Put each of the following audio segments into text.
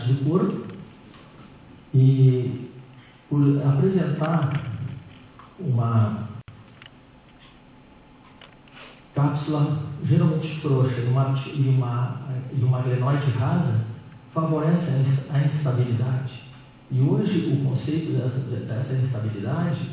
Do corpo, e por apresentar uma cápsula geralmente frouxa e uma glenoide rasa, favorece a instabilidade. E hoje o conceito dessa instabilidade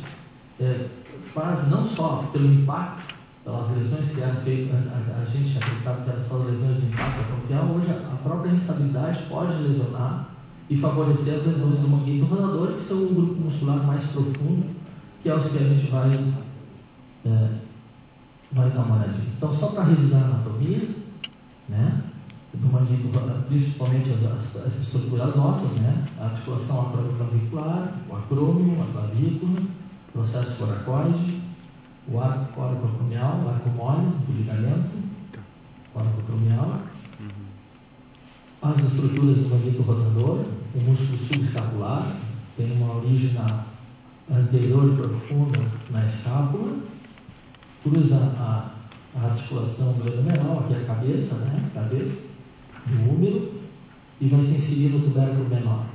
faz não só pelo impacto, pelas lesões que eram feitas, a gente acreditava que eram só lesões do impacto bronquial, hoje a própria instabilidade pode lesionar e favorecer as lesões do manguito rodador, que são o grupo muscular mais profundo, que é os que a gente vai dar uma olhadinha. Então, só para revisar a anatomia, né, do manguito, principalmente as estruturas ósseas, né, a articulação acromioclavicular, o acrômio, a clavícula, processo coracoide, o arco coracoacromial, o arco mole do ligamento coracoacromial, as estruturas do manguito rotador, o músculo subescapular, tem uma origem anterior profunda na escápula, cruza a articulação glenomeral, aqui é a cabeça, né? Cabeça, do úmero, e vai se inserir no tubérculo menor.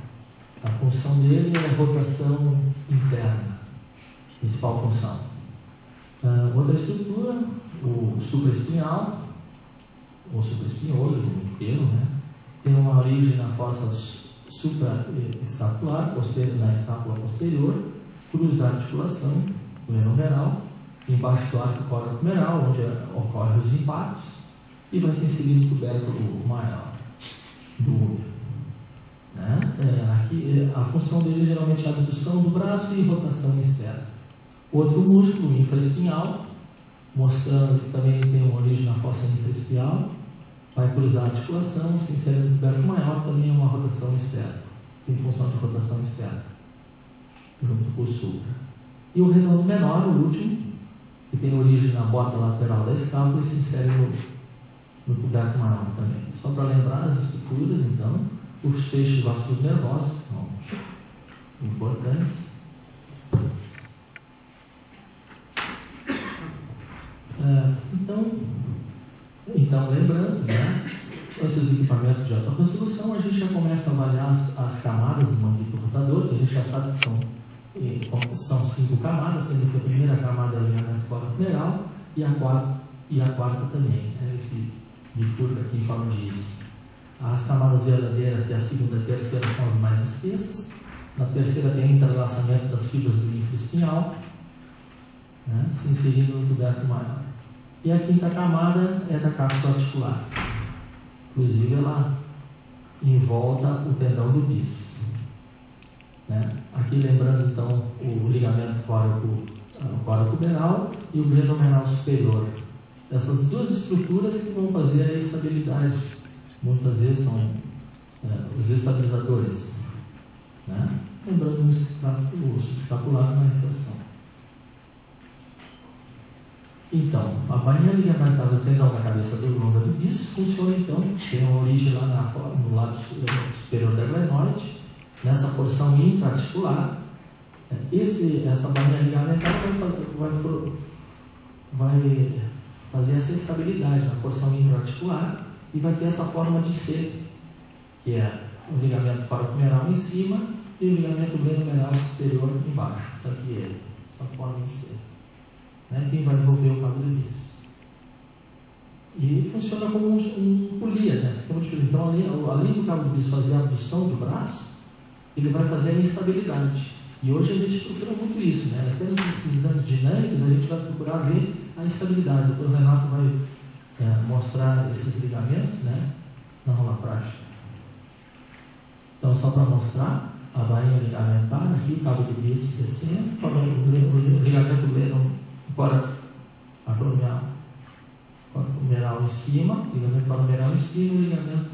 A função dele é a rotação interna, principal função. Outra estrutura, o supraespinhal, ou supraespinhoso, o pelo, né? Tem uma origem na fossa supraescapular, na escápula posterior, cruza a articulação glenomeral, embaixo do arco coracomeral, onde ocorrem os impactos, e vai se inserir no tubérculo maior do úmero. Né? Aqui, a função dele geralmente é a abdução do braço e rotação externa. Outro músculo, infraespinhal, mostrando que também tem uma origem na fossa infraespinhal, vai cruzar a articulação, se insere no tubérculo maior, também é uma rotação externa, tem função de rotação externa, junto com o supra. E o redondo menor, o último, que tem origem na bota lateral da escápula e se insere no tubérculo maior também. Só para lembrar as estruturas, então, os feixes vascos nervosos, que são importantes. Então, lembrando, né, esses equipamentos de alta resolução, a gente já começa a avaliar as camadas do manguito rotador, que a gente já sabe que são 5 camadas, sendo que a primeira camada é o ligamento coracomeral e a quarta também, né, esse bifurco aqui em forma de isso. As camadas verdadeiras, que é a segunda e a terceira, são as mais espessas. Na terceira tem o entrelaçamento das fibras do infraespinhal, né, se inserindo no tubérculo maior. E a quinta camada é da cápsula articular. Inclusive, ela envolta o tendão do bíceps. Né? Aqui, lembrando, então, o ligamento coracomeral e o glenomeral superior. Essas duas estruturas que vão fazer a estabilidade. Muitas vezes são os estabilizadores. Né? Lembrando o subescapular na extração. Então, a bainha ligamentar do tendão da cabeça longa do bíceps funciona, então, tem uma origem lá no lado superior da glenoide, nessa porção intraarticular. Essa bainha ligamentar vai fazer essa estabilidade na porção intraarticular e vai ter essa forma de ser, que é o ligamento coracomeral em cima e o ligamento glenomeral superior embaixo. Está aqui ele, essa forma de ser. Né, que vai envolver o cabo do bíceps. E funciona como um polia, né, sistema de polia. Então, além do cabo do bíceps fazer a abdução do braço, ele vai fazer a instabilidade. E hoje a gente procura muito isso, né? Apenas esses exames dinâmicos, a gente vai procurar ver a instabilidade. O Dr. Renato vai mostrar esses ligamentos, né, na aula prática. Então, só para mostrar a bainha ligamentar, aqui o cabo do bíceps descendo, o ligamento coracomeral em cima, ligamento coracomeral em cima, o ligamento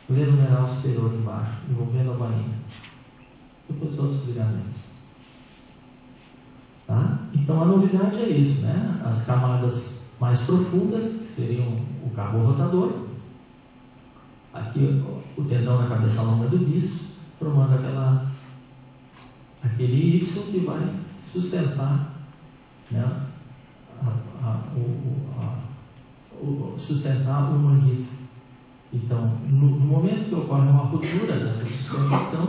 glenomeral superior embaixo, envolvendo a bainha. Depois outros ligamentos. Tá? Então a novidade é isso, né? As camadas mais profundas, que seriam o cabo rotador. Aqui o tendão da cabeça longa do bíceps, formando aquele Y que vai sustentar, né, sustentar o manguito. Então, no momento que ocorre uma ruptura dessa sustentação,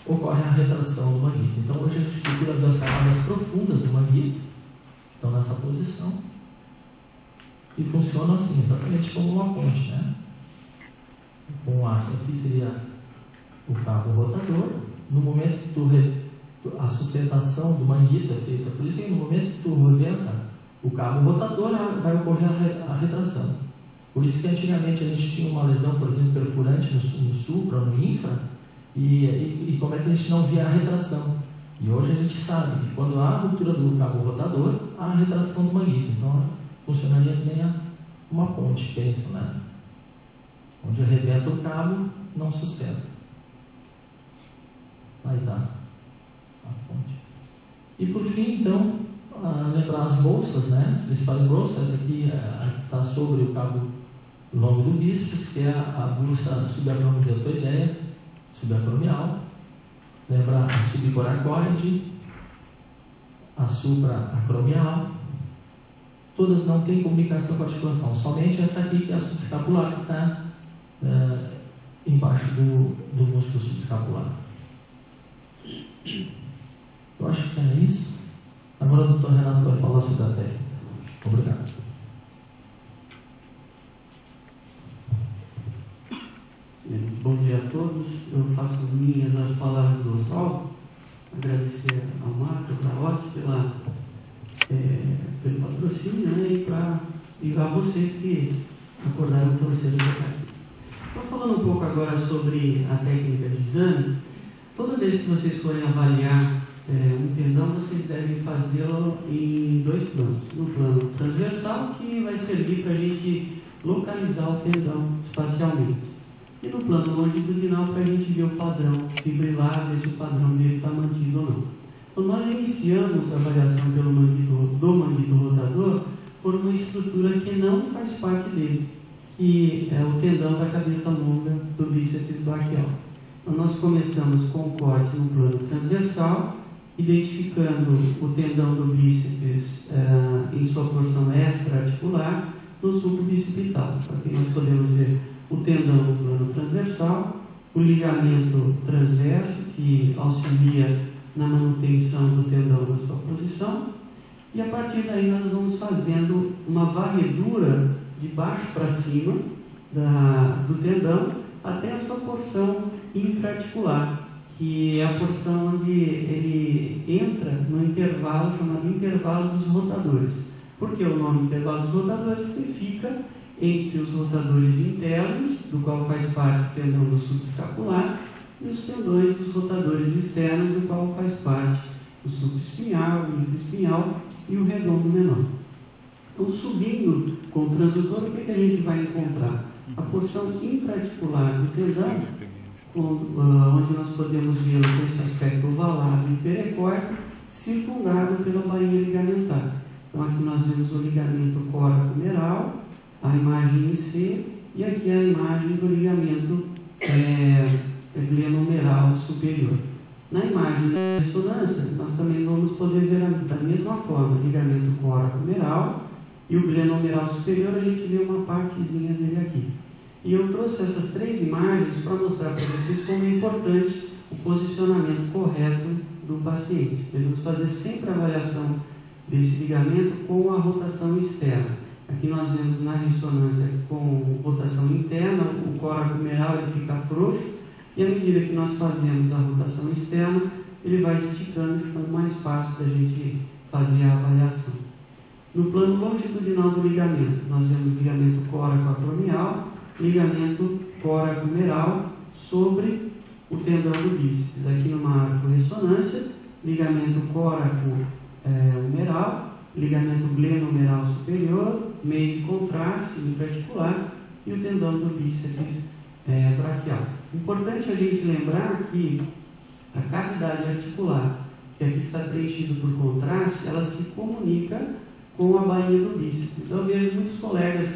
ocorre a retração do manguito. Então, hoje a gente procura ver as camadas profundas do manguito, que estão nessa posição, e funcionam assim, exatamente como uma ponte, né? Com o aço aqui seria o cabo rotador. No momento que a sustentação do manguito é feita, por isso que no momento que tu rebenta o cabo rotador, vai ocorrer a retração. Por isso que antigamente a gente tinha uma lesão, por exemplo, perfurante no supra ou no infra, e como é que a gente não via a retração. E hoje a gente sabe que quando há a ruptura do cabo rotador, há a retração do manguito. Então funcionaria que nem uma ponte, penso, né? Onde arrebenta o cabo, não sustenta. Aí dá a ponte. E por fim, então, lembrar as bolsas, né? As principais bolsas. Essa aqui está sobre o cabo longo do bíceps, que é a bolsa subacromial, subacromial. Lembrar a subcoracoide, a supraacromial. Todas não têm comunicação com a articulação, somente essa aqui, que é a subescapular, que está embaixo do músculo subescapular. Eu acho que é isso. Agora o Dr. Renato vai falar sobre a técnica. Obrigado. Bom dia a todos. Eu faço minhas as palavras do Oswaldo. Agradecer ao Marcos, a Otti, pelo patrocínio, né, e a vocês que acordaram para vocês estar aqui. Estou falando um pouco agora sobre a técnica de exame. Toda vez que vocês forem avaliar um tendão, vocês devem fazê-lo em dois planos. No plano transversal, que vai servir para a gente localizar o tendão espacialmente, e no plano longitudinal, para a gente ver o padrão fibrilar, ver se o padrão dele está mantido ou não. Então, nós iniciamos a avaliação do manguito rotador por uma estrutura que não faz parte dele, que é o tendão da cabeça longa do bíceps braquial. Então, nós começamos com o corte no plano transversal, identificando o tendão do bíceps em sua porção extra-articular no sulco bicipital. Aqui nós podemos ver o tendão no plano transversal, o ligamento transverso, que auxilia na manutenção do tendão na sua posição, e a partir daí nós vamos fazendo uma varredura de baixo para cima do tendão até a sua porção intraarticular, que é a porção onde ele entra no intervalo chamado intervalo dos rotadores. Por que o nome intervalo dos rotadores? Porque fica entre os rotadores internos, do qual faz parte o tendão do subescapular, e os tendões dos rotadores externos, do qual faz parte o subespinhal, o infraespinhal e o redondo menor. Então, subindo com o transdutor, o que a gente vai encontrar? A porção intraarticular do tendão, onde nós podemos ver esse aspecto ovalado e perecórdico, circundado pela bainha ligamentar. Então, aqui nós vemos o ligamento coracomeral, a imagem em C, e aqui a imagem do ligamento glenomeral superior. Na imagem da ressonância, nós também vamos poder ver da mesma forma o ligamento coracomeral e o glenomeral superior. A gente vê uma partezinha dele aqui. E eu trouxe essas três imagens para mostrar para vocês como é importante o posicionamento correto do paciente. Devemos fazer sempre a avaliação desse ligamento com a rotação externa. Aqui nós vemos na ressonância com rotação interna, o coracomeral ele fica frouxo, e à medida que nós fazemos a rotação externa, ele vai esticando e ficando mais fácil da gente fazer a avaliação. No plano longitudinal do ligamento, nós vemos ligamento coracoacromial, ligamento coracomeral sobre o tendão do bíceps. Aqui numa arco-ressonância, ligamento coracomeral, ligamento glenomeral superior, meio de contraste intraarticular, e o tendão do bíceps braquial. Importante a gente lembrar que a cavidade articular, que aqui está preenchida por contraste, ela se comunica com a bainha do bíceps. Então eu vejo muitos colegas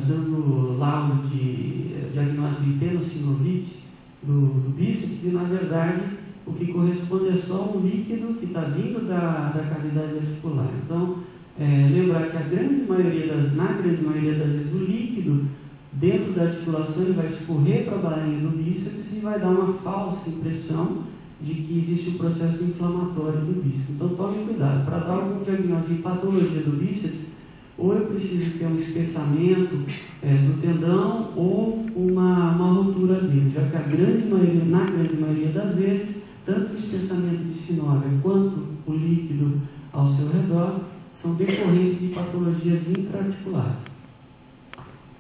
dando laudo de diagnóstico de tenossinovite do bíceps, e na verdade o que corresponde é só um líquido que está vindo da cavidade articular. Então, lembrar que na grande maioria das vezes o líquido dentro da articulação ele vai escorrer para a bainha do bíceps e vai dar uma falsa impressão de que existe um processo inflamatório do bíceps. Então tome cuidado, para dar algum diagnóstico de patologia do bíceps, ou eu preciso ter um espessamento do tendão ou uma rotura dele, já que na grande maioria das vezes, tanto o espessamento de sinóvia quanto o líquido ao seu redor são decorrentes de patologias intraarticulares.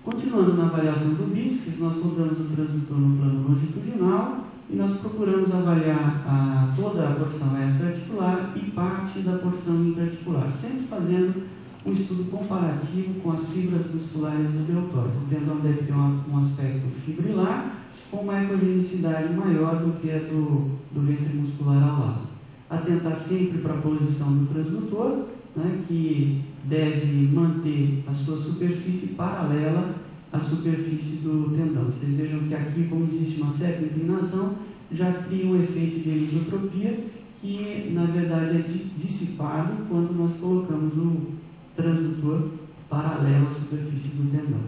Continuando na avaliação do bíceps, nós rodamos o transdutor no plano longitudinal e nós procuramos avaliar toda a porção extraarticular e parte da porção intraarticular, sempre fazendo um estudo comparativo com as fibras musculares do deltóide. O tendão deve ter um aspecto fibrilar com uma ecogenicidade maior do que a do ventre muscular ao lado. Atentar sempre para a posição do transdutor, que deve manter a sua superfície paralela à superfície do tendão. Vocês vejam que aqui, como existe uma certa inclinação, já cria um efeito de anisotropia que, na verdade, é dissipado quando nós colocamos o transdutor paralelo à superfície do tendão.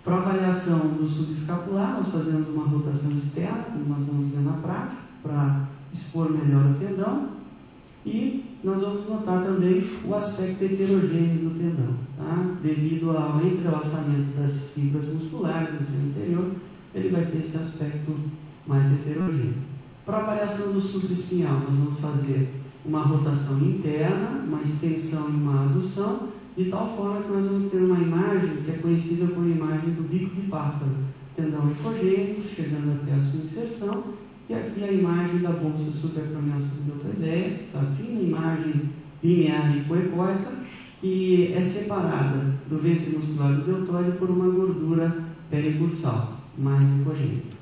Para avaliação do subescapular, nós fazemos uma rotação externa, como nós vamos ver na prática, para expor melhor o tendão, e nós vamos notar também o aspecto heterogêneo do tendão, devido ao entrelaçamento das fibras musculares no seu interior, ele vai ter esse aspecto mais heterogêneo. Para avaliação do supraespinhal, nós vamos fazer uma rotação interna, uma extensão e uma adução, de tal forma que nós vamos ter uma imagem que é conhecida como imagem do bico de pássaro, tendão ecogênico, chegando até a sua inserção, e aqui a imagem da bolsa subacromial subdeltoideia, essa fina imagem linear hipoecóica, que é separada do ventre muscular do deltóide por uma gordura pericursal, mais ecogênica.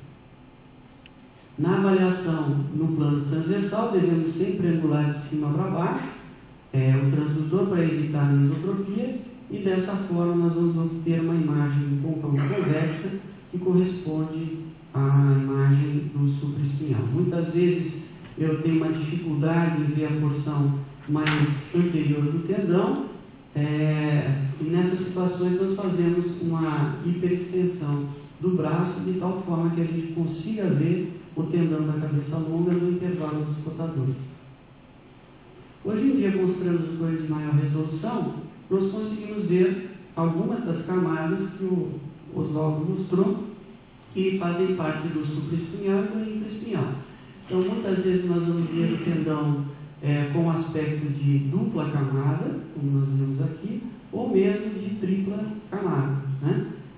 Na avaliação no plano transversal, devemos sempre angular de cima para baixo o transdutor para evitar a anisotropia, e dessa forma nós vamos obter uma imagem côncava convexa que corresponde à imagem do supraespinhal. Muitas vezes eu tenho uma dificuldade em ver a porção mais anterior do tendão, e nessas situações nós fazemos uma hiperextensão do braço de tal forma que a gente consiga ver o tendão da cabeça longa no intervalo dos rotadores. Hoje em dia, com os transdutores de maior resolução, nós conseguimos ver algumas das camadas que o Oswaldo mostrou, que fazem parte do supraespinhal e do infraespinhal. Então, muitas vezes nós vamos ver o tendão com aspecto de dupla camada, como nós vemos aqui, ou mesmo de tripla camada,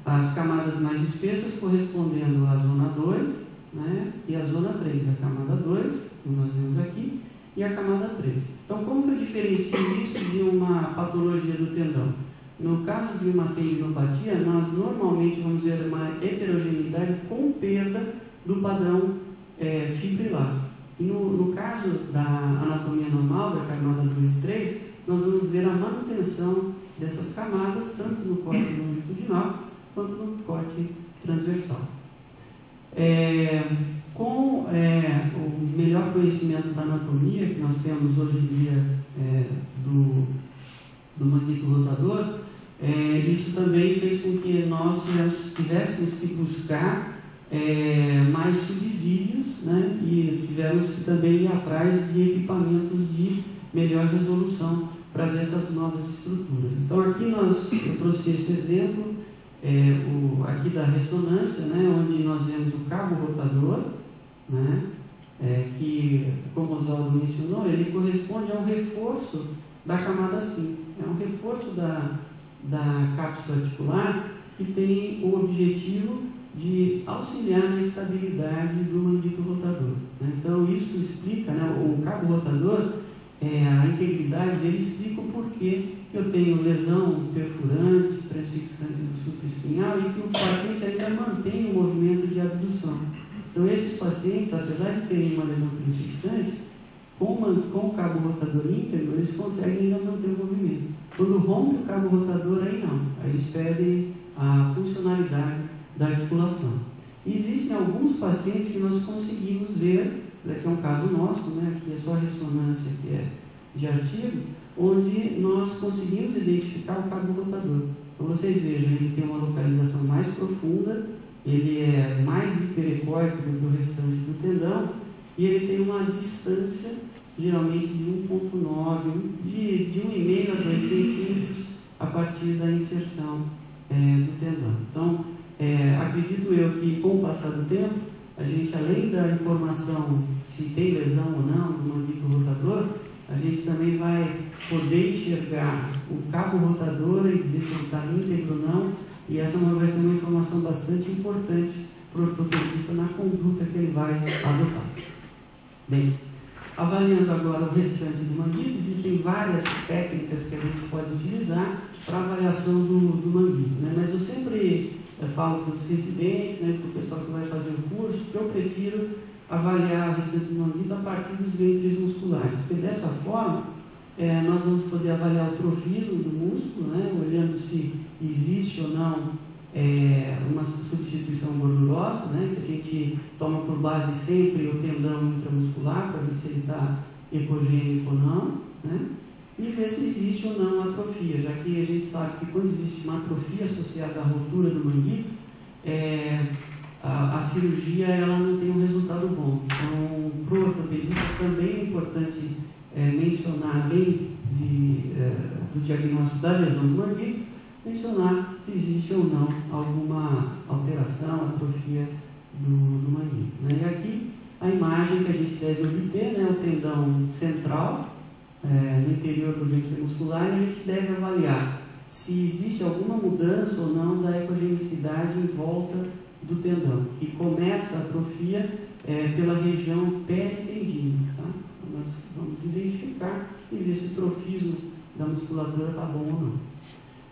As camadas mais espessas correspondendo à zona 2, e a zona 3, a camada 2, como nós vemos aqui, e a camada 3. Então, como que eu diferencio isso de uma patologia do tendão? No caso de uma tendinopatia, nós normalmente vamos ver uma heterogeneidade com perda do padrão fibrilar. E no caso da anatomia normal, da camada 2 e 3, nós vamos ver a manutenção dessas camadas, tanto no corte longitudinal quanto no corte transversal. Com o melhor conhecimento da anatomia que nós temos hoje em dia do manguito rotador, isso também fez com que nós tivéssemos que buscar mais subsídios, e tivemos que também ir atrás de equipamentos de melhor resolução para ver essas novas estruturas. Então aqui eu trouxe esse exemplo aqui da ressonância, onde nós vemos o cabo rotador, que, como o Oswaldo mencionou, ele corresponde a um reforço da camada 5. É um reforço da cápsula articular que tem o objetivo de auxiliar na estabilidade do manguito rotador. Então, isso explica, o cabo rotador, a integridade dele explica o porquê que eu tenho lesão perfurante, transfixante do supraespinhal e que o paciente ainda mantém o movimento abdução. Então, esses pacientes, apesar de terem uma lesão transfixante, com o cabo rotador íntegro, eles conseguem ainda manter o movimento. Quando rompe o cabo rotador, aí não. Aí eles perdem a funcionalidade da articulação. E existem alguns pacientes que nós conseguimos ver, esse daqui é um caso nosso, né? Aqui é só a ressonância que é de artigo, onde nós conseguimos identificar o cabo rotador. Então vocês vejam, ele tem uma localização mais profunda, ele é mais hiperecóico do que o restante do tendão, e ele tem uma distância, geralmente de 1,9, de 1,5 a 2 centímetros, a partir da inserção do tendão. Então, acredito eu que com o passar do tempo, a gente, além da informação se tem lesão ou não do manguito rotador, a gente também vai poder enxergar o cabo rotador e dizer se ele está íntegro ou não, e essa vai ser uma informação bastante importante para o ortopedista na conduta que ele vai adotar. Bem, avaliando agora o restante do manguito, existem várias técnicas que a gente pode utilizar para avaliação do manguito, né? Mas eu sempre falo para os residentes, né, para o pessoal que vai fazer o curso, que eu prefiro avaliar o restante do manguito a partir dos ventres musculares, porque dessa forma nós vamos poder avaliar o trofismo do músculo, né, olhando se existe ou não uma substituição gordurosa, né, que a gente toma por base sempre o tendão intramuscular para ver se ele está epogênico ou não, né, e ver se existe ou não atrofia, já que a gente sabe que quando existe uma atrofia associada à rotura do manguito, a cirurgia ela não tem um resultado bom. Então, para o ortopedista também é importante mencionar, além do diagnóstico da lesão do manguito, mencionar se existe ou não alguma alteração, atrofia do manguito, né? E aqui a imagem que a gente deve obter, né, o tendão central, no interior do ventre muscular, e a gente deve avaliar se existe alguma mudança ou não da epogenicidade em volta do tendão, que começa a atrofia pela região peritendínea, tá? Então, nós vamos identificar e ver se o trofismo da musculatura está bom ou não.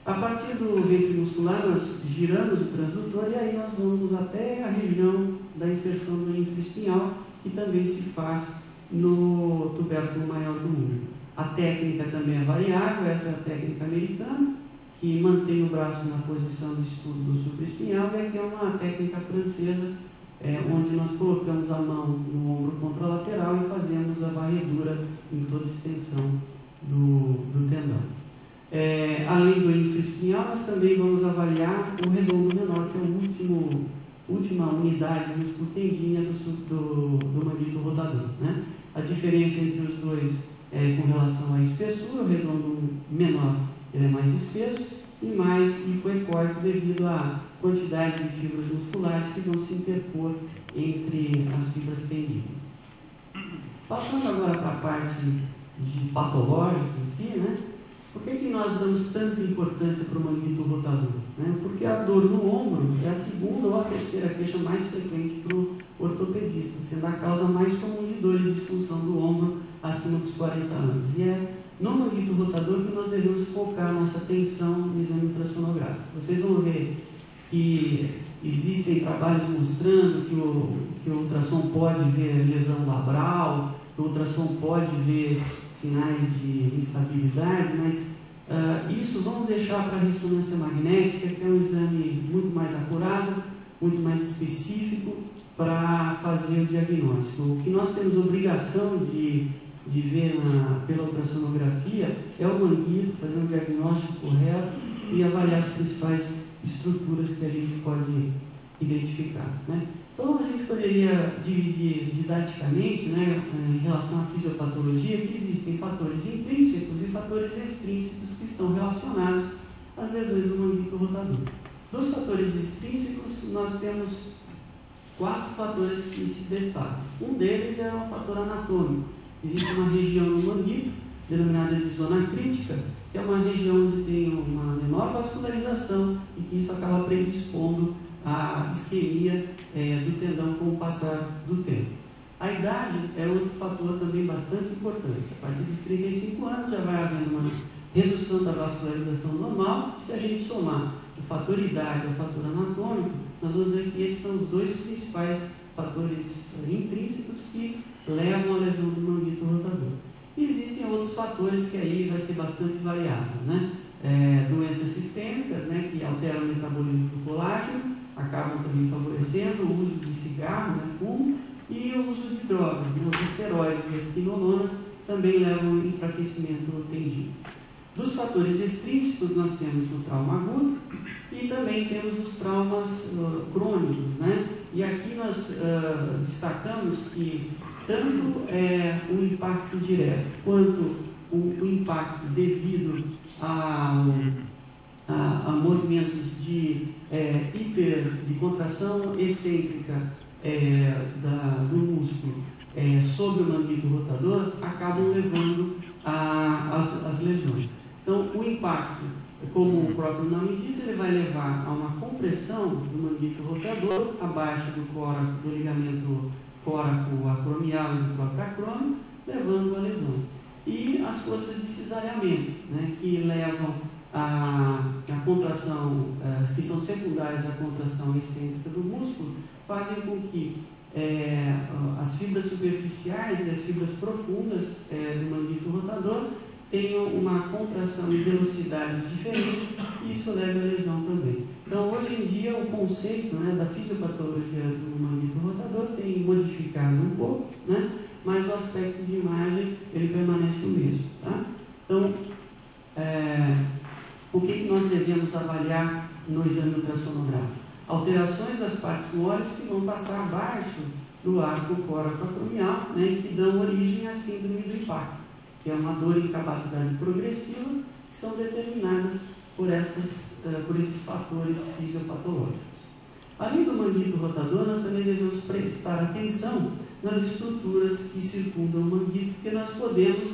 A partir do ventre muscular, nós giramos o transdutor e aí nós vamos até a região da inserção do infraespinhal, que também se faz no tubérculo maior do úmero. A técnica também é variável, essa é a técnica americana, que mantém o braço na posição de estudo do supraespinhal, e aqui é uma técnica francesa, onde nós colocamos a mão no ombro contralateral e fazemos a varredura em toda a extensão do tendão. Além do infraespinhal, nós também vamos avaliar o redondo menor, que é a última unidade músculo-tendínea do manguito rotador, né? A diferença entre os dois com relação à espessura, o redondo menor ele é mais espesso e mais hipoecóico devido à quantidade de fibras musculares que vão se interpor entre as fibras tendíneas. Passando agora para a parte de patológica em si, né? Por que nós damos tanta importância para o manguito rotador? Né? Porque a dor no ombro é a segunda ou a terceira queixa mais frequente para o ortopedista, sendo a causa mais comum de dor e disfunção do ombro acima dos 40 anos. E é no manguito rotador que nós devemos focar a nossa atenção no exame ultrassonográfico. Vocês vão ver que existem trabalhos mostrando que o ultrassom pode ver lesão labral, que o ultrassom pode ver sinais de instabilidade, mas isso vamos deixar para a ressonância magnética, que é um exame muito mais acurado, muito mais específico para fazer o diagnóstico. O que nós temos obrigação de ver pela ultrassonografia é o manguito, fazer um diagnóstico correto e avaliar as principais estruturas que a gente pode identificar, né? Então, a gente poderia dividir didaticamente, né, em relação à fisiopatologia, que existem fatores intrínsecos e fatores extrínsecos que estão relacionados às lesões do manguito rotador. Dos fatores extrínsecos, nós temos 4 fatores que se destacam. Um deles é o fator anatômico. Existe uma região no manguito, denominada de zona crítica, que é uma região onde tem uma menor vascularização e que isso acaba predispondo à isquemia do tendão com o passar do tempo. A idade é outro fator também bastante importante. A partir dos 35 anos já vai havendo uma redução da vascularização normal. Se a gente somar o fator idade ao fator anatômico, nós vamos ver que esses são os dois principais fatores intrínsecos que levam à lesão do manguito rotador. E existem outros fatores que aí vai ser bastante variável, né? Doenças sistêmicas, né, que alteram o metabolismo do colágeno, acabam também favorecendo o uso de cigarro, né, fumo, e o uso de drogas, os esteroides e as quinolonas também levam ao enfraquecimento tendíneo. Dos fatores extrínsecos nós temos o trauma agudo e também temos os traumas crônicos, né? E aqui nós destacamos que tanto o impacto direto quanto o impacto devido a movimentos de contração excêntrica do músculo sobre o manguito rotador acabam levando às lesões. Então, o impacto, como o próprio nome diz, ele vai levar a uma compressão do manguito rotador abaixo do ligamento córaco-acromial e do próprio acrômio, levando à lesão. E as forças de cesariamento, né, que levam a contração, que são secundárias à contração excêntrica do músculo, fazem com que as fibras superficiais e as fibras profundas do manguito rotador tenham uma contração em velocidades diferentes e isso leva à lesão também. Então, hoje em dia, o conceito, né, da fisiopatologia do manguito rotador tem modificado um pouco, né, mas o aspecto de imagem ele permanece o mesmo. Tá? Então, o que nós devemos avaliar no exame ultrassonográfico? Alterações das partes moles que vão passar abaixo do arco córaco-acromial, né, e que dão origem à síndrome do impacto, que é uma dor e incapacidade progressiva que são determinadas por esses fatores fisiopatológicos. Além do manguito rotador, nós também devemos prestar atenção nas estruturas que circundam o manguito, porque nós podemos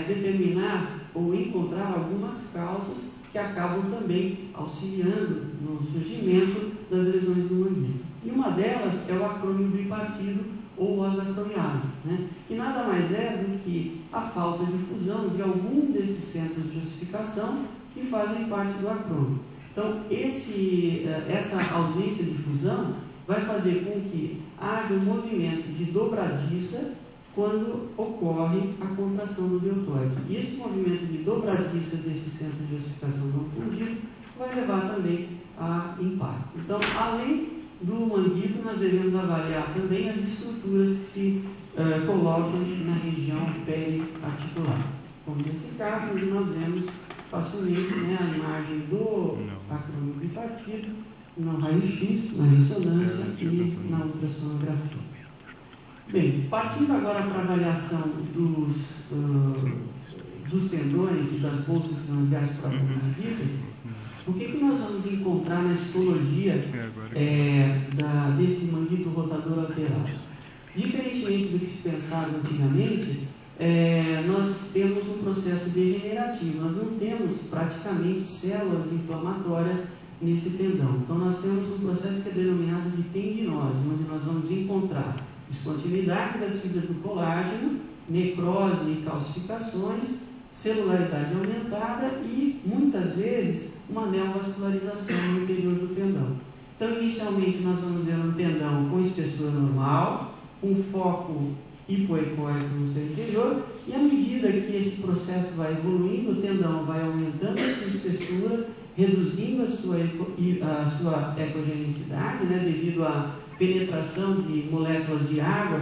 determinar ou encontrar algumas causas que acabam também auxiliando no surgimento das lesões do manguito. E uma delas é o acrômio bipartido ou osso acromiado, né? Que nada mais é do que a falta de fusão de algum desses centros de ossificação que fazem parte do acrômio. Então, essa ausência de fusão vai fazer com que haja um movimento de dobradiça quando ocorre a contração do deltoide. E esse movimento de dobradiça desse centro de ossificação não fundido vai levar também a impacto. Então, além do manguito, nós devemos avaliar também as estruturas que se colocam na região periarticular. Como nesse caso, onde nós vemos facilmente, né, a imagem do acrômio bipartido no raio-x, na ressonância e na ultrassonografia. Bem, partindo agora para a avaliação dos tendões e das bolsas sinoviais propriamente ditas, o que nós vamos encontrar na histologia desse manguito rotador alterado? Diferentemente do que se pensava antigamente, nós temos um processo degenerativo, nós não temos praticamente células inflamatórias nesse tendão. Então nós temos um processo que é denominado de tendinose, onde nós vamos encontrar descontinuidade das fibras do colágeno, necrose e calcificações, celularidade aumentada e, muitas vezes, uma neovascularização no interior do tendão. Então, inicialmente, nós vamos ver um tendão com espessura normal, com foco hipoecóico no seu interior, e à medida que esse processo vai evoluindo, o tendão vai aumentando a sua espessura, reduzindo a sua ecogenicidade, né, devido à penetração de moléculas de água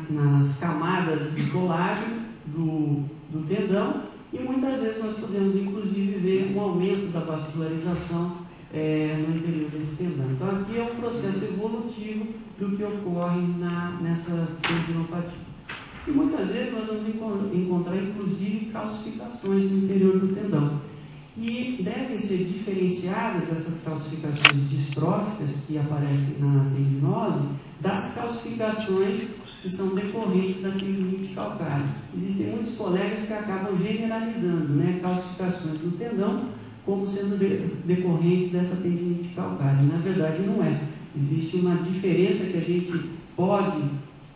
nas camadas de colágeno do tendão, e muitas vezes nós podemos inclusive ver um aumento da vascularização no interior desse tendão. Então aqui é um processo evolutivo do que ocorre nessas tendinopatias. E muitas vezes nós vamos encontrar inclusive calcificações no interior do tendão, que devem ser diferenciadas, essas calcificações distróficas que aparecem na tendinose, das calcificações que são decorrentes da tendinite calcária. Existem muitos colegas que acabam generalizando, né, calcificações no tendão como sendo decorrentes dessa tendinite calcária. Na verdade, não é. Existe uma diferença que a gente pode,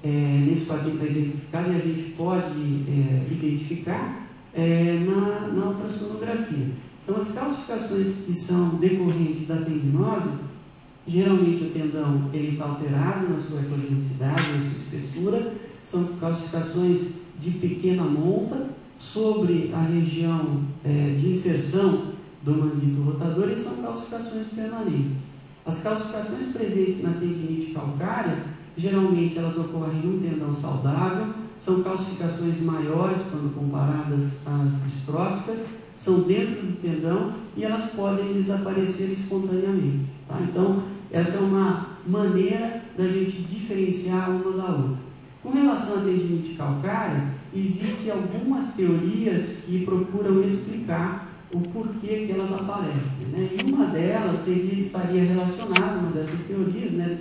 nesse quadrinho está exemplificado, e a gente pode identificar na ultrassonografia. Então, as calcificações que são decorrentes da tendinose, geralmente o tendão está alterado na sua ecogenicidade, na sua espessura, são calcificações de pequena monta sobre a região de inserção do manguito rotador, e são calcificações permanentes. As calcificações presentes na tendinite calcária, geralmente elas ocorrem num tendão saudável, são calcificações maiores quando comparadas às distróficas, são dentro do tendão e elas podem desaparecer espontaneamente. Tá? Então, essa é uma maneira da gente diferenciar uma da outra. Com relação à tendinite calcária, existem algumas teorias que procuram explicar o porquê que elas aparecem. Né? E uma delas estaria relacionada, uma dessas teorias, né,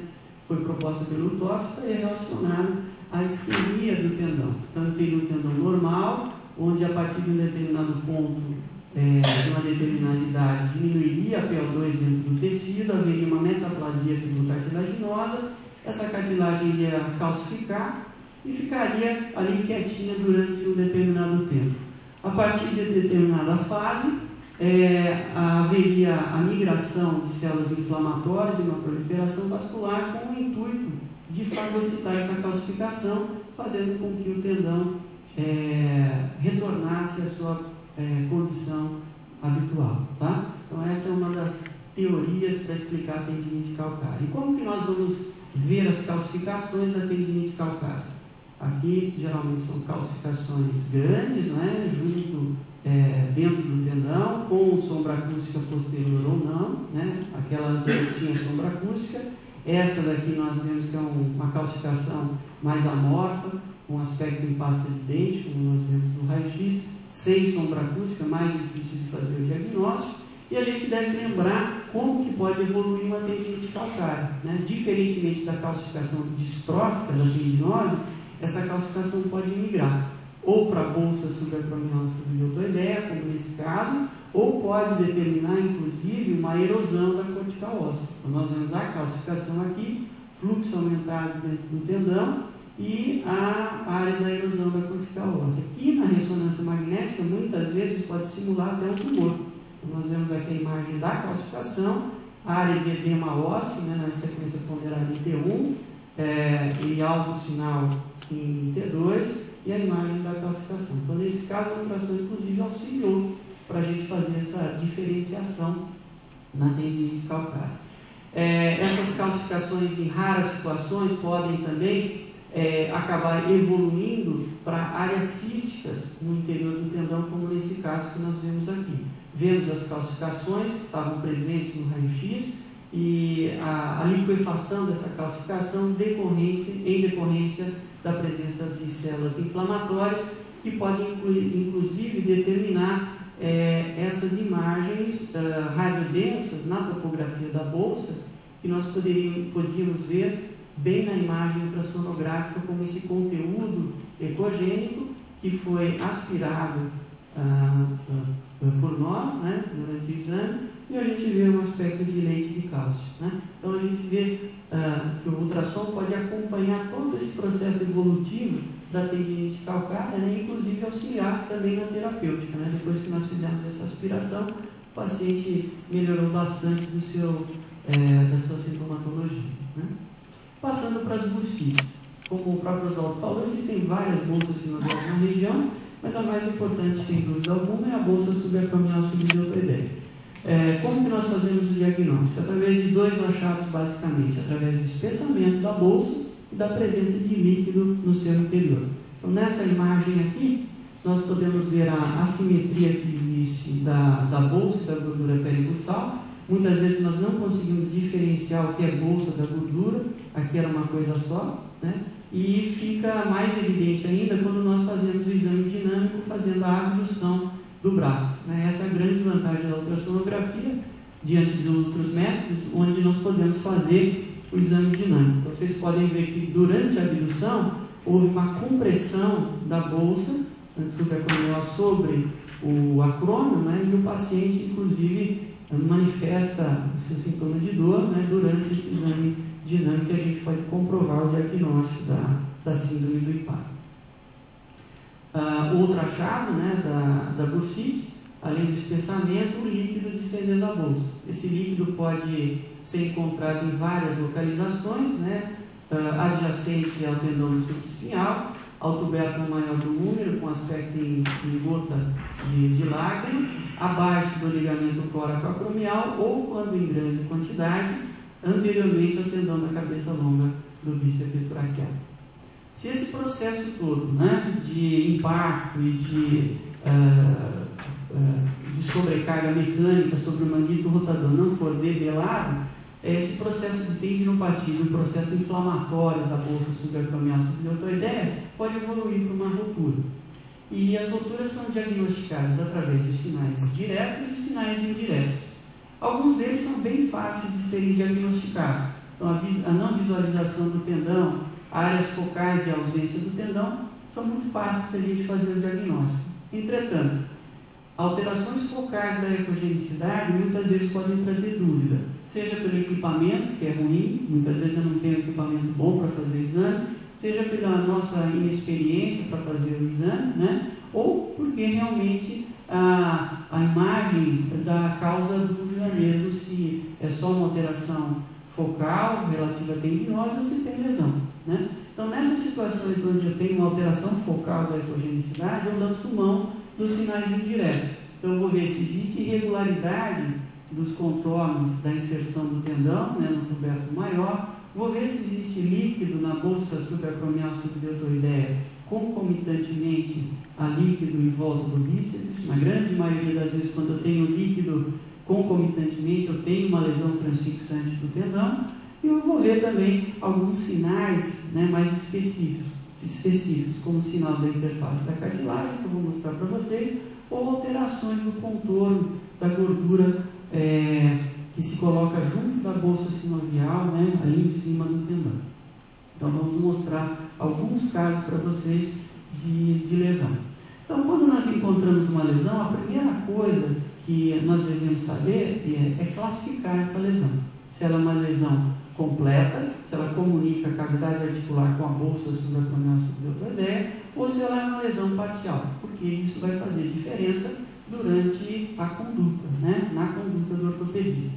foi proposta pelo Toff, estaria relacionada à isquemia do tendão. Então, eu teria um tendão normal, onde a partir de um determinado ponto, de uma determinada idade, diminuiria a PO2 dentro do tecido, haveria uma metaplasia fibrocartilaginosa, essa cartilagem iria calcificar e ficaria ali quietinha durante um determinado tempo. A partir de determinada fase, haveria a migração de células inflamatórias e uma proliferação vascular com o intuito de fagocitar essa calcificação, fazendo com que o tendão retornasse à sua condição habitual. Tá? Então, essa é uma das teorias para explicar a tendinite calcária. E como que nós vamos ver as calcificações da tendinite calcária? Aqui, geralmente, são calcificações grandes, né, junto, dentro do tendão, com sombra acústica posterior ou não, né, aquela que tinha sombra acústica. Essa daqui nós vemos que é uma calcificação mais amorfa, com aspecto em pasta de dente, como nós vemos no raio-x, sem sombra acústica, mais difícil de fazer o diagnóstico. E a gente deve lembrar como que pode evoluir uma tendinite calcária. Né? Diferentemente da calcificação distrófica da tendinose, essa calcificação pode migrar ou para a bolsa subacromial subdeltoideia, como nesse caso, ou pode determinar, inclusive, uma erosão da cortical óssea. Então, nós vemos a calcificação aqui, fluxo aumentado dentro do tendão e a área da erosão da cortical óssea. Aqui na ressonância magnética, muitas vezes pode simular até um tumor. Então, nós vemos aqui a imagem da calcificação, a área de edema ósseo, né, na sequência ponderária em T1, e alto sinal em T2, e a imagem da calcificação. Então, nesse caso, a ultrassom, inclusive, auxiliou para a gente fazer essa diferenciação na tendinite calcária. Essas calcificações, em raras situações, podem também acabar evoluindo para áreas císticas no interior do tendão, como nesse caso que nós vemos aqui. Vemos as calcificações que estavam presentes no raio-x e a liquefação dessa calcificação em decorrência da presença de células inflamatórias, que podem inclusive determinar essas imagens radiodensas na topografia da bolsa, que nós podíamos ver bem na imagem ultrassonográfica como esse conteúdo ecogênico que foi aspirado por nós, né, durante o exame, e a gente vê um aspecto de lente de cálcio. Né? Então a gente vê que o ultrassom pode acompanhar todo esse processo evolutivo da tendinite calcária, né, inclusive auxiliar também na terapêutica. Né? Depois que nós fizemos essa aspiração, o paciente melhorou bastante da sua sintomatologia. Né? Passando para as bursites. Como o próprio Oswaldo falou, existem várias bolsas sinodais na região, mas a mais importante, sem dúvida alguma, é a bolsa subacromial subdeltoideia. Como que nós fazemos o diagnóstico? Através de dois achados, basicamente, através do espessamento da bolsa e da presença de líquido no seu interior. Então, nessa imagem aqui, nós podemos ver a assimetria que existe da bolsa e da gordura peribursal. Muitas vezes nós não conseguimos diferenciar o que é bolsa da gordura, aqui era uma coisa só, né? E fica mais evidente ainda quando nós fazemos o exame dinâmico, fazendo a abdução do braço. Né? Essa é a grande vantagem da ultrassonografia, diante de outros métodos, onde nós podemos fazer o exame dinâmico. Vocês podem ver que durante a abdução houve uma compressão da bolsa subacromial sobre o acrômio, né? E o paciente, inclusive, manifesta os seus sintomas de dor, né, durante esse exame dinâmico, que a gente pode comprovar o diagnóstico da síndrome do IPAR. Outro achado, né, da bursite além do espessamento, o líquido distendendo a bolsa. Esse líquido pode ser encontrado em várias localizações, né? Adjacente ao tendão do supraespinhal, ao tubérculo maior do húmero, com aspecto em gota de lágrima, abaixo do ligamento córaco-acromial ou, quando em grande quantidade, anteriormente ao tendão da cabeça longa do bíceps braquial. Se esse processo todo, né, de impacto e de sobrecarga mecânica sobre o manguito rotador não for debelado, esse processo de tendinopatia, um processo inflamatório da bolsa subacromial subdeltoideia, pode evoluir para uma ruptura. E as rupturas são diagnosticadas através de sinais diretos e de sinais indiretos. Alguns deles são bem fáceis de serem diagnosticados. Então, a não visualização do tendão, áreas focais e ausência do tendão, são muito fáceis da gente fazer o diagnóstico. Entretanto, alterações focais da ecogenicidade muitas vezes podem trazer dúvida, seja pelo equipamento, que é ruim, muitas vezes eu não tenho equipamento bom para fazer o exame, seja pela nossa inexperiência para fazer o exame, né? Ou porque realmente a imagem da causa dúvida mesmo se é só uma alteração focal relativa à tendinose ou se tem lesão, né? Então, nessas situações onde eu tenho uma alteração focal da ecogenicidade, eu lanço mão dos sinais indiretos. Então, eu vou ver se existe irregularidade dos contornos da inserção do tendão, né, no tubérculo maior. Vou ver se existe líquido na bolsa subacromial subdeltoideia concomitantemente a líquido em volta do bíceps. Na grande maioria das vezes, quando eu tenho líquido concomitantemente, eu tenho uma lesão transfixante do tendão. E eu vou ver também alguns sinais, né, mais específicos, como o sinal da interface da cartilagem, que eu vou mostrar para vocês, ou alterações do contorno da gordura que se coloca junto da bolsa sinovial, né, ali em cima do tendão. Então, vamos mostrar alguns casos para vocês de lesão. Então, quando nós encontramos uma lesão, a primeira coisa que nós devemos saber é classificar essa lesão. Se ela é uma lesão completa, se ela comunica a cavidade articular com a bolsa subacromial subdeltoideia, ou se ela é uma lesão parcial, porque isso vai fazer diferença durante a conduta, né? Na conduta do ortopedista.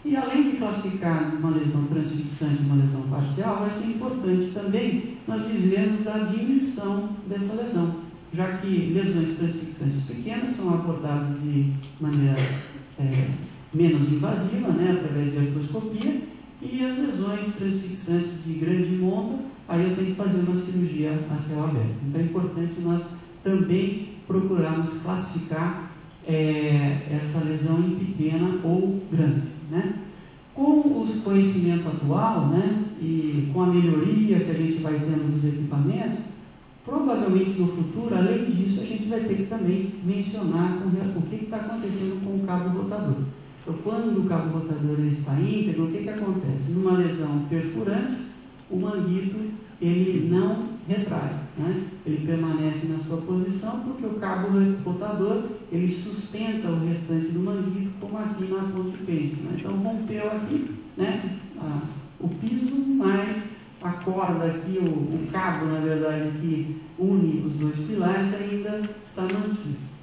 E além de classificar uma lesão transfixante e uma lesão parcial, vai ser importante também nós dizermos a dimensão dessa lesão, já que lesões transfixantes pequenas são abordadas de maneira menos invasiva, né, através de artroscopia, e as lesões transfixantes de grande monta, aí eu tenho que fazer uma cirurgia a céu aberto. Então é importante nós também procurarmos classificar essa lesão em pequena ou grande, né? Com o conhecimento atual, né, e com a melhoria que a gente vai tendo dos equipamentos, provavelmente no futuro, além disso, a gente vai ter que também mencionar o que está acontecendo com o cabo rotador. Então, quando o cabo rotador está íntegro, o que acontece? Numa lesão perfurante, o manguito ele não retrai, né? Ele permanece na sua posição porque o cabo rotador ele sustenta o restante do manguito, como aqui na ponte pênis, né? Então, rompeu aqui, né, o piso, mais a corda aqui, o cabo, na verdade, que une os dois pilares, ainda está mantido.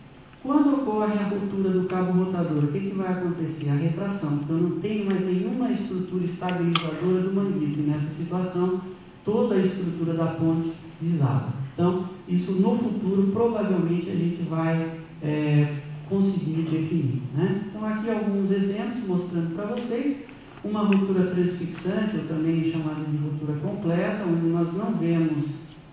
Quando ocorre a ruptura do cabo rotador, o que vai acontecer? A retração, porque eu não tenho mais nenhuma estrutura estabilizadora do manguito. E nessa situação, toda a estrutura da ponte desaba. Então, isso no futuro, provavelmente, a gente vai conseguir definir, né? Então, aqui alguns exemplos mostrando para vocês uma ruptura transfixante, ou também chamada de ruptura completa, onde nós não vemos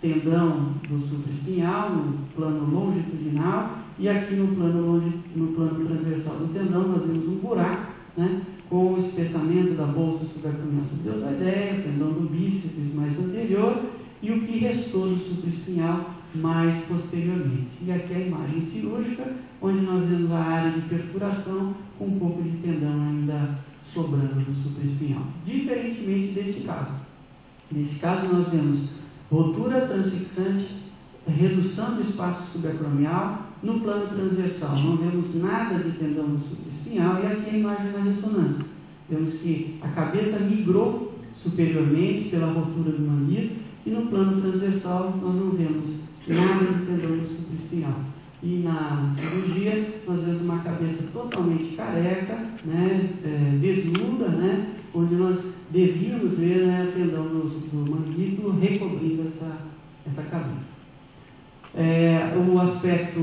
tendão do supraespinhal no plano longitudinal, e aqui no plano transversal do tendão nós vemos um buraco, né, com o espessamento da bolsa subacromial subdeltoideia, tendão do bíceps mais anterior e o que restou do supraespinhal mais posteriormente. E aqui a imagem cirúrgica, onde nós vemos a área de perfuração com um pouco de tendão ainda sobrando do supraespinhal. Diferentemente deste caso. Nesse caso nós vemos rotura transfixante, redução do espaço subacromial no plano transversal. Não vemos nada de tendão do supraespinhal e aqui a imagem da ressonância. Vemos que a cabeça migrou superiormente pela rotura do manguito e no plano transversal nós não vemos nada de tendão do supraespinhal. E na cirurgia, nós vemos uma cabeça totalmente careca, né, desnuda, né, onde nós devíamos ver, né, o tendão do manguito recobrindo essa cabeça. O aspecto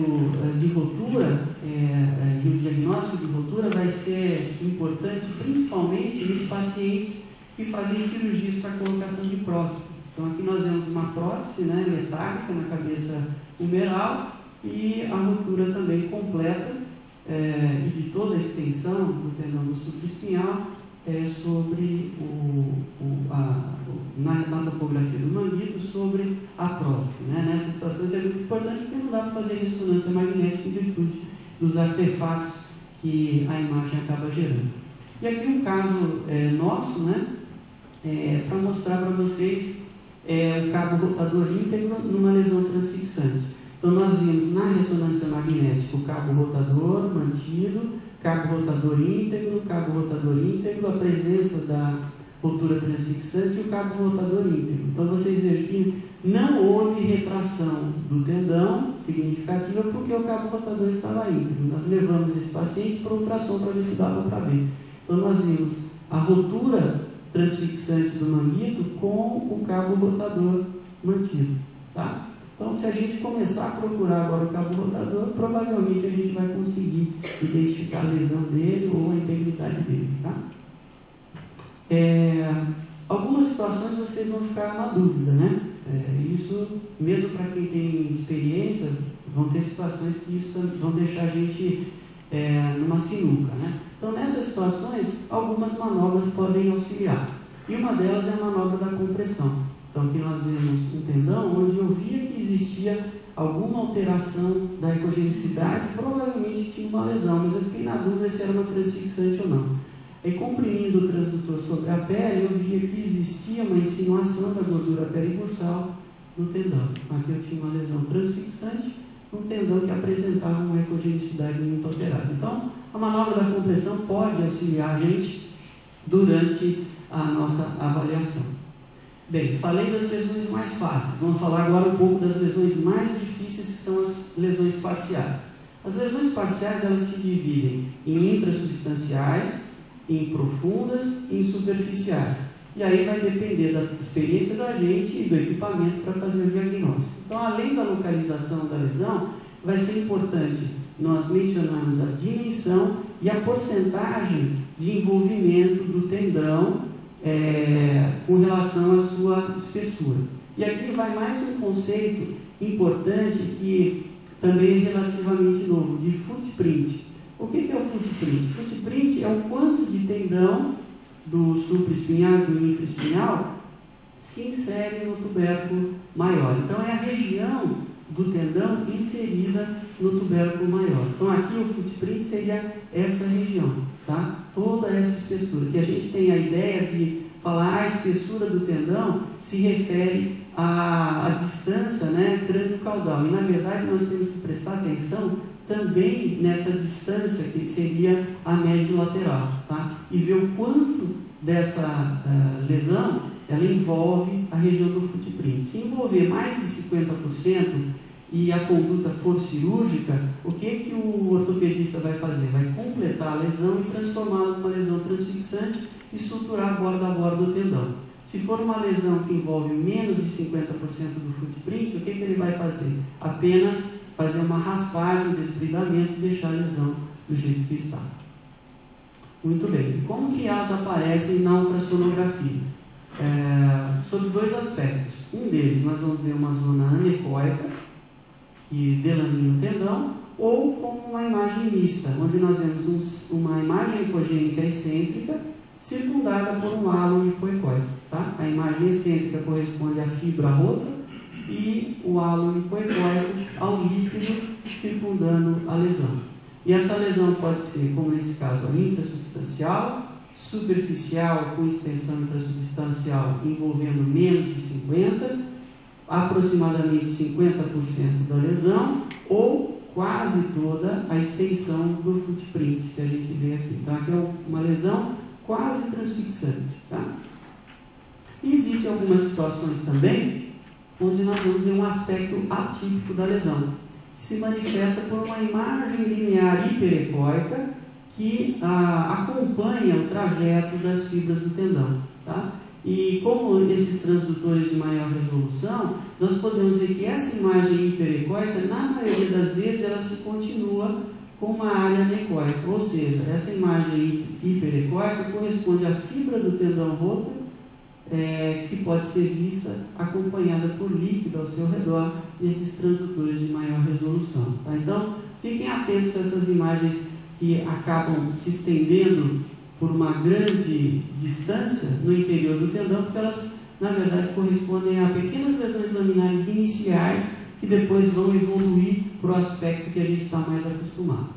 de rotura e o diagnóstico de rotura vai ser importante principalmente nos pacientes que fazem cirurgias para colocação de prótese. Então aqui nós vemos uma prótese, né, metálica na cabeça humeral e a rotura também completa e de toda a extensão do tendão do supraespinhal sobre na topografia do manguito sobre a prótese. Né? Nessas situações é muito importante porque não dá para fazer ressonância magnética em virtude dos artefatos que a imagem acaba gerando. E aqui um caso nosso, né, para mostrar para vocês o cabo rotador íntegro numa lesão transfixante. Então nós vimos na ressonância magnética o cabo rotador mantido, cabo rotador íntegro, a presença da rotura transfixante e o cabo rotador íntegro. Então vocês vejam que não houve retração do tendão significativa porque o cabo rotador estava íntegro. Nós levamos esse paciente para ultrassom para ver se dava para ver. Então nós vimos a rotura transfixante do manguito com o cabo rotador mantido. Tá? Então, se a gente começar a procurar agora o cabo rotador, provavelmente a gente vai conseguir identificar a lesão dele ou a integridade dele. Tá? Algumas situações vocês vão ficar na dúvida, né? Isso, mesmo para quem tem experiência, vão ter situações que isso vão deixar a gente numa sinuca, né? Então, nessas situações, algumas manobras podem auxiliar. E uma delas é a manobra da compressão. Então, aqui nós vemos um tendão onde eu via que existia alguma alteração da ecogenicidade, provavelmente tinha uma lesão, mas eu fiquei na dúvida se era uma transfixante ou não. E comprimindo o transdutor sobre a pele, eu via que existia uma insinuação da gordura peribursal no tendão. Aqui eu tinha uma lesão transfixante, um tendão que apresentava uma ecogenicidade muito alterada. Então, a manobra da compressão pode auxiliar a gente durante a nossa avaliação. Bem, falei das lesões mais fáceis. Vamos falar agora um pouco das lesões mais difíceis, que são as lesões parciais. As lesões parciais, elas se dividem em intrasubstanciais, em profundas e em superficiais. E aí vai depender da experiência da gente e do equipamento para fazer o diagnóstico. Então, além da localização da lesão, vai ser importante nós mencionarmos a dimensão e a porcentagem de envolvimento do tendão com relação à sua espessura. E aqui vai mais um conceito importante que também é relativamente novo, de footprint. O que é o footprint? Footprint é o quanto de tendão do supraespinhal e do infraespinhal se insere no tubérculo maior. Então é a região do tendão inserida no tubérculo maior. Então aqui o footprint seria essa região, tá? Toda essa espessura, que a gente tem a ideia de falar a espessura do tendão se refere à distância, né, crânio-caudal. E na verdade nós temos que prestar atenção também nessa distância que seria a médio lateral, tá? E ver o quanto dessa lesão ela envolve a região do footprint. Se envolver mais de 50% e a conduta for cirúrgica, o que o ortopedista vai fazer? Vai completar a lesão e transformá-la numa lesão transfixante e suturar borda a borda do tendão. Se for uma lesão que envolve menos de 50% do footprint, o que ele vai fazer? Apenas fazer uma raspagem, um desbridamento e deixar a lesão do jeito que está. Muito bem. Como que elas aparecem na ultrassonografia? Sobre dois aspectos. Um deles, nós vamos ver uma zona anecoica, que delaminha o tendão, ou como uma imagem mista, onde nós vemos uma imagem hipogênica excêntrica circundada por um halo hipoecóico. Tá? A imagem excêntrica corresponde à fibra rota e o halo hipoecóico ao líquido circundando a lesão. E essa lesão pode ser, como nesse caso, intrasubstancial, superficial com extensão intrasubstancial envolvendo menos de 50%, aproximadamente 50% da lesão, ou quase toda a extensão do footprint que a gente vê aqui. Então, aqui é uma lesão quase transfixante. Tá? E existem algumas situações também onde nós vamos ver um aspecto atípico da lesão. que se manifesta por uma imagem linear hiperecóica que acompanha o trajeto das fibras do tendão. Tá? E como esses transdutores de maior resolução, nós podemos ver que essa imagem hiperecóica, na maioria das vezes, ela se continua com uma área anecoica, ou seja, essa imagem hiperecóica corresponde à fibra do tendão rotor, que pode ser vista acompanhada por líquido ao seu redor, esses transdutores de maior resolução. Tá? Então, fiquem atentos a essas imagens que acabam se estendendo por uma grande distância no interior do tendão, porque elas, na verdade, correspondem a pequenas lesões laminares iniciais que depois vão evoluir para o aspecto que a gente está mais acostumado.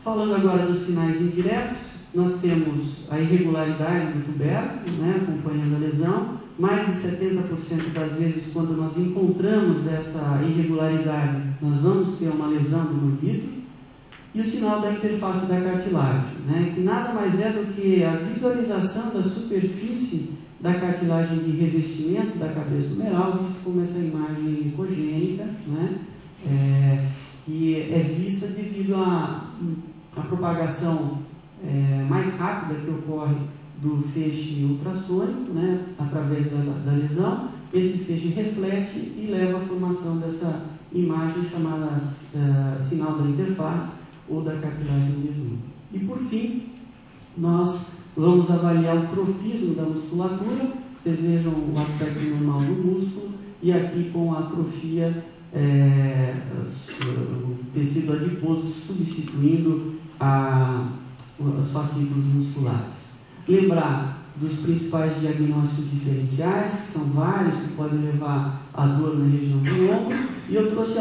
Falando agora dos sinais indiretos, nós temos a irregularidade do tubérculo, né, acompanhando a lesão. Mais de 70% das vezes, quando nós encontramos essa irregularidade, nós vamos ter uma lesão do manguito. E o sinal da interface da cartilagem, né, que nada mais é do que a visualização da superfície da cartilagem de revestimento da cabeça humeral, visto como essa imagem ecogênica, né, que é vista devido à propagação mais rápida que ocorre do feixe ultrassônico, né, através da lesão. Esse feixe reflete e leva à formação dessa imagem chamada sinal da interface ou da cartilagem desnuda. E por fim, nós vamos avaliar o trofismo da musculatura. Vocês vejam o aspecto normal do músculo e aqui com a atrofia, o tecido adiposo substituindo os fascículos musculares. Lembrar dos principais diagnósticos diferenciais, que são vários, que podem levar à dor na região do ombro, e eu trouxe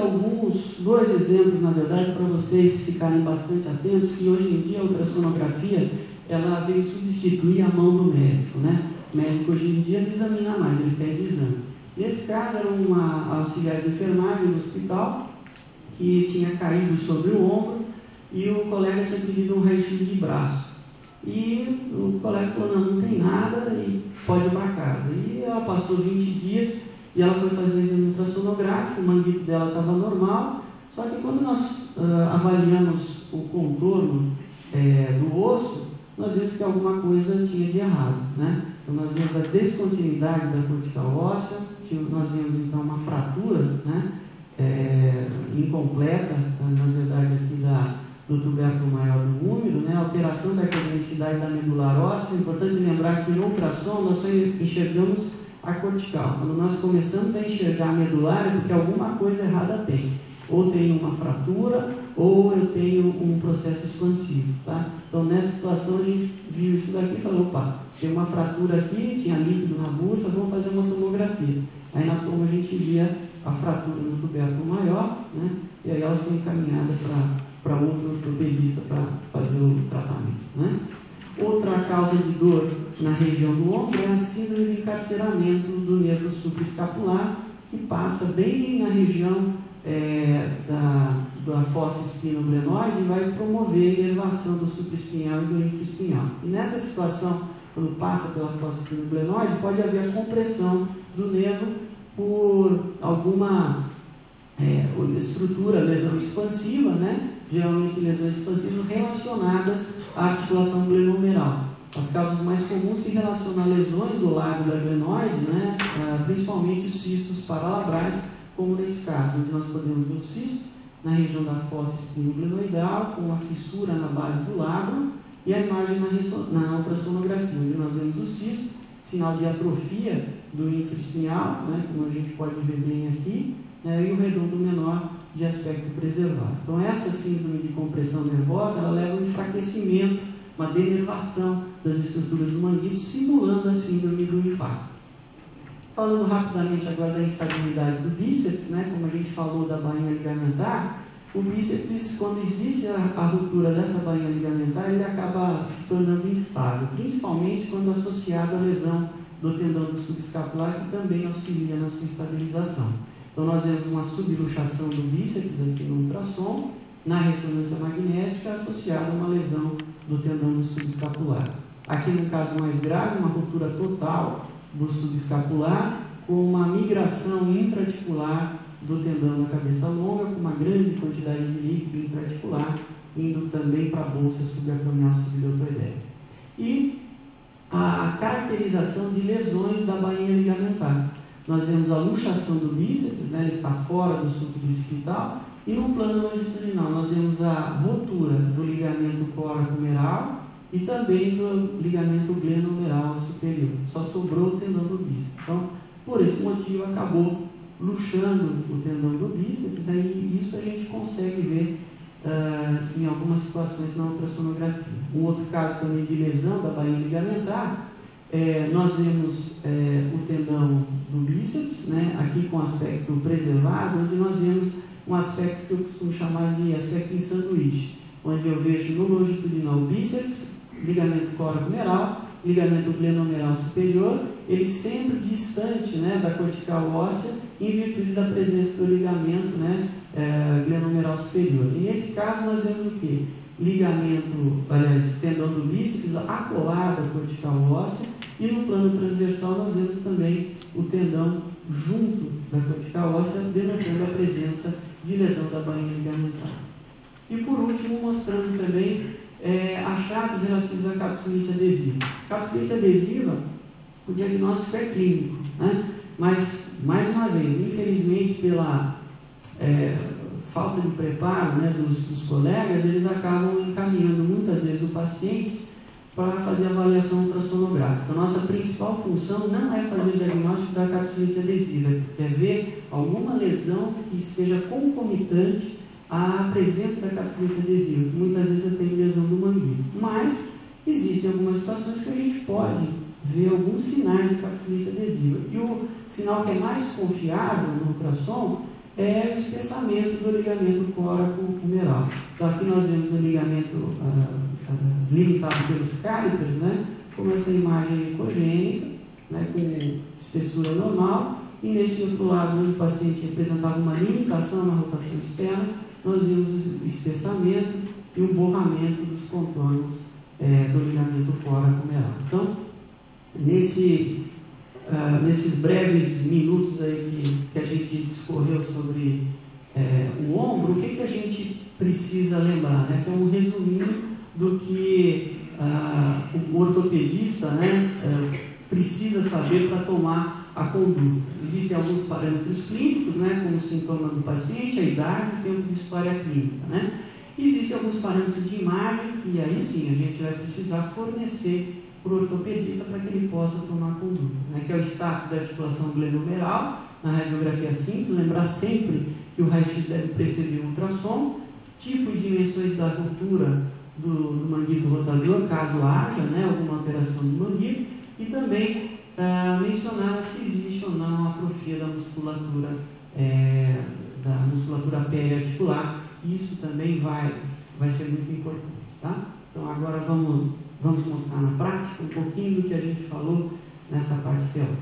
dois exemplos, na verdade, para vocês ficarem bastante atentos, que hoje em dia a ultrassonografia, ela veio substituir a mão do médico, né? O médico hoje em dia não examina mais, ele pede exame. Nesse caso, era uma auxiliar de enfermagem do hospital, que tinha caído sobre o ombro, e o colega tinha pedido um raio-x de braço. E o colega falou, não tem nada e pode ir para casa. E ela passou 20 dias e ela foi fazer o exame ultrassonográfico, o manguito dela estava normal, só que quando nós avaliamos o contorno do osso, nós vimos que alguma coisa tinha de errado, né? Então nós vimos a descontinuidade da cortical óssea, nós vimos então uma fratura, né? Incompleta, na verdade aqui do tubérculo maior do úmero, né? Alteração da conicidade da medular óssea. É importante lembrar que no ultrassom nós só enxergamos a cortical. Quando nós começamos a enxergar a medular é porque alguma coisa errada tem. Ou tem uma fratura, ou eu tenho um processo expansivo. Tá? Então nessa situação a gente viu isso daqui e falou, opa, tem uma fratura aqui, tinha líquido na bucha, vamos fazer uma tomografia. Aí na toma a gente via a fratura no tubérculo maior, né? E aí ela foi encaminhada para outro ortopedista para fazer o tratamento, né? Outra causa de dor na região do ombro é a síndrome de encarceramento do nervo supraescapular, que passa bem na região da fossa espinoglenoide e vai promover a inervação do supraespinhal e do infraespinhal. E nessa situação, quando passa pela fossa espinoglenoide, pode haver a compressão do nervo por alguma estrutura, lesão expansiva, né? Geralmente lesões expansivas relacionadas à articulação glenohumeral. As causas mais comuns se relacionam a lesões do lábio da glenoide, né? Principalmente os cistos paralabrais, como nesse caso, onde nós podemos ver o cisto na região da fossa espinoglenoidal, com uma fissura na base do lábio, e a imagem na ultrassonografia, onde nós vemos o cisto, sinal de atrofia do infraespinhal, né? Como a gente pode ver bem aqui, né? E o redondo menor de aspecto preservado. Então essa síndrome de compressão nervosa, ela leva a um enfraquecimento, uma denervação das estruturas do manguito, simulando a síndrome do impacto. Falando rapidamente agora da instabilidade do bíceps, né? Como a gente falou da bainha ligamentar, o bíceps, quando existe a ruptura dessa bainha ligamentar, ele acaba se tornando instável, principalmente quando associado à lesão do tendão do subescapular, que também auxilia na sua estabilização. Então nós vemos uma subluxação do bíceps aqui no ultrassom, na ressonância magnética, associada a uma lesão do tendão do subescapular. Aqui no caso mais grave, uma ruptura total do subescapular, com uma migração intraarticular do tendão da cabeça longa, com uma grande quantidade de líquido intraarticular, indo também para a bolsa subacromial subdeltoideia. E a caracterização de lesões da bainha ligamentar. Nós vemos a luxação do bíceps, né, ele está fora do sulco bicipital, e no plano longitudinal nós vemos a rotura do ligamento coracomeral e também do ligamento glenohumeral superior. Só sobrou o tendão do bíceps. Então, por esse motivo, acabou luxando o tendão do bíceps, né, e isso a gente consegue ver em algumas situações na ultrassonografia. Um outro caso também de lesão da bainha ligamentar, nós vemos o tendão do bíceps, né, aqui com aspecto preservado, onde nós vemos um aspecto que eu costumo chamar de aspecto em sanduíche, onde eu vejo no longitudinal bíceps, ligamento coracomeral, ligamento glenohumeral superior, ele sempre distante, né, da cortical óssea, em virtude da presença do ligamento, né, glenohumeral superior. E nesse caso nós vemos o quê? Tendão do bíceps acolado à cortical óssea, e no plano transversal nós vemos também o tendão junto da cortical óssea, denotando a presença de lesão da bainha ligamentar. E por último, mostrando também achados relativos à capsulite adesiva. Capsulite adesiva, o diagnóstico é clínico, né? Mas, mais uma vez, infelizmente, pela falta de preparo, né, dos colegas, eles acabam encaminhando muitas vezes o paciente para fazer avaliação ultrassonográfica. A nossa principal função não é fazer o diagnóstico da capsulite adesiva, é ver alguma lesão que esteja concomitante à presença da capsulite adesiva. Muitas vezes eu tenho lesão do manguito, mas existem algumas situações que a gente pode ver alguns sinais de capsulite adesiva. E o sinal que é mais confiável no ultrassom é o espessamento do ligamento coracomeral. Então aqui nós vemos o ligamento limitado pelos cálipers, né, com essa imagem ecogênica, né, com espessura normal, e nesse outro lado, onde o paciente apresentava uma limitação na rotação externa, nós vimos o espessamento e o borramento dos contornos do ligamento coracomeral. Então, nesses breves minutos aí que a gente discorreu sobre o ombro, o que a gente precisa lembrar, né? Que é um resuminho do que o ortopedista, né, precisa saber para tomar a conduta. Existem alguns parâmetros clínicos, né, como o sintoma do paciente, a idade, o tempo de história clínica, né? Existem alguns parâmetros de imagem e aí sim a gente vai precisar fornecer para o ortopedista para que ele possa tomar a conduta, né, que é o status da articulação glenohumeral na radiografia simples, lembrar sempre que o raio-x deve preceder o ultrassom, tipo e dimensões da ruptura do manguito rotador, caso haja, né, alguma alteração do manguito, e também mencionar se existe ou não atrofia da musculatura periarticular. Isso também vai ser muito importante, tá? Então agora vamos mostrar na prática um pouquinho do que a gente falou nessa parte teórica.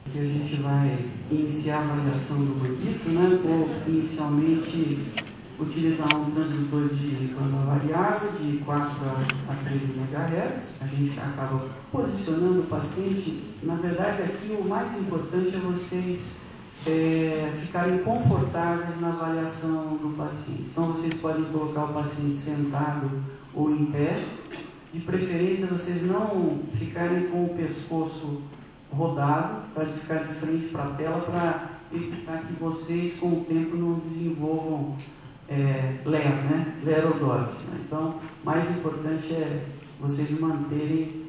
Aqui a gente vai iniciar a avaliação do manguito, né, ou inicialmente utilizar um transdutor de banda variável de 4 a 13 MHz. A gente acaba posicionando o paciente. Na verdade, aqui o mais importante é vocês ficarem confortáveis na avaliação do paciente. Então, vocês podem colocar o paciente sentado ou em pé. De preferência, vocês não ficarem com o pescoço rodado, para ficar de frente para a tela, para evitar que vocês, com o tempo, não desenvolvam lerodorte, né? Então, mais importante é vocês manterem